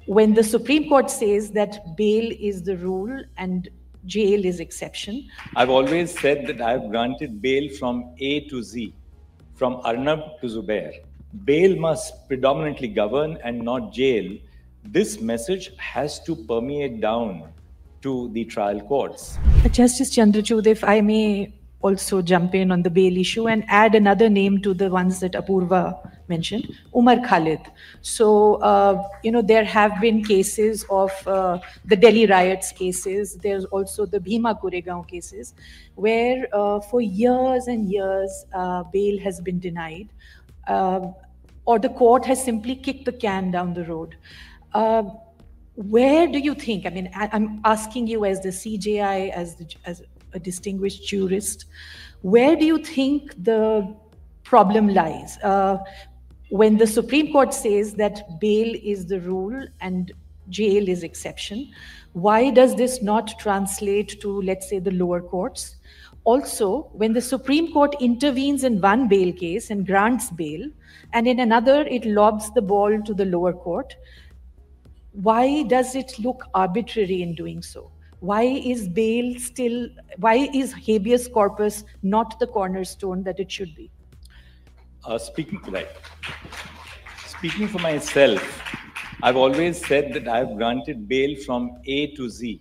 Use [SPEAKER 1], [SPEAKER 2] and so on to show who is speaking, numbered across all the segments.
[SPEAKER 1] when the Supreme Court says that bail is the rule and jail is exception.
[SPEAKER 2] I've always said that I've granted bail from A to Z, from Arnab to Zubair. Bail must predominantly govern and not jail. This message has to permeate down to the trial courts.
[SPEAKER 1] Justice Chandrachud, if I may also jump in on the bail issue and add another name to the ones that Apurva mentioned, Umar Khalid. So, there have been cases of the Delhi riots cases. There's also the Bhima Koregaon cases, where for years and years, bail has been denied, or the court has simply kicked the can down the road. Where do you think, I mean, I'm asking you as the CJI, as a distinguished jurist, where do you think the problem lies? When the Supreme Court says that bail is the rule and jail is exception, why does this not translate to, let's say, the lower courts? Also, when the Supreme Court intervenes in one bail case and grants bail, and in another it lobs the ball to the lower court, why does it look arbitrary in doing so? Why is habeas corpus not the cornerstone that it should be?
[SPEAKER 2] Speaking for myself, I've always said that I've granted bail from A to Z,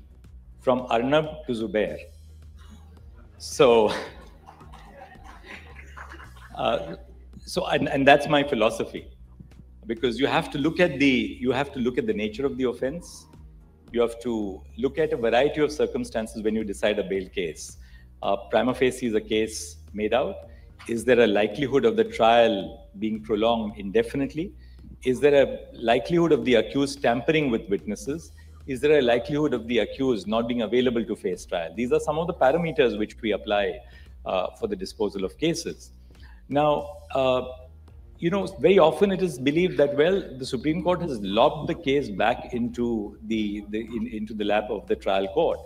[SPEAKER 2] from Arnab to Zubair. So, and that's my philosophy. Because you have to look at the nature of the offense. You have to look at a variety of circumstances when you decide a bail case. Prima facie is a case made out. Is there a likelihood of the trial being prolonged indefinitely? Is there a likelihood of the accused tampering with witnesses? Is there a likelihood of the accused not being available to face trial? These are some of the parameters which we apply for the disposal of cases. Now, very often it is believed that, well, the Supreme Court has lobbed the case back into the lap of the trial court.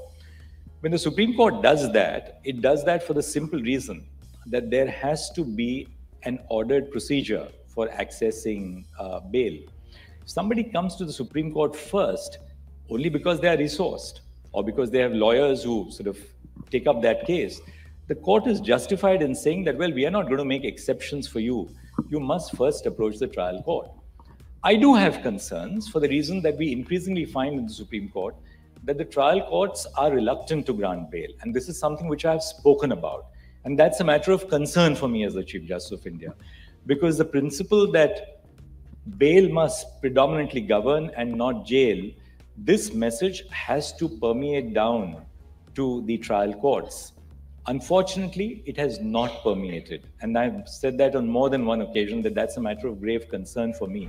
[SPEAKER 2] When the Supreme Court does that, it does that for the simple reason that there has to be an ordered procedure for accessing bail. If somebody comes to the Supreme Court first, only because they are resourced or because they have lawyers who sort of take up that case, the court is justified in saying that, well, we are not going to make exceptions for you. You must first approach the trial court. I do have concerns for the reason that we increasingly find in the Supreme Court that the trial courts are reluctant to grant bail. And this is something which I have spoken about. And that's a matter of concern for me as the Chief Justice of India. Because the principle that bail must predominantly govern and not jail, this message has to permeate down to the trial courts. Unfortunately, it has not permeated. And I've said that on more than one occasion, that that's a matter of grave concern for me.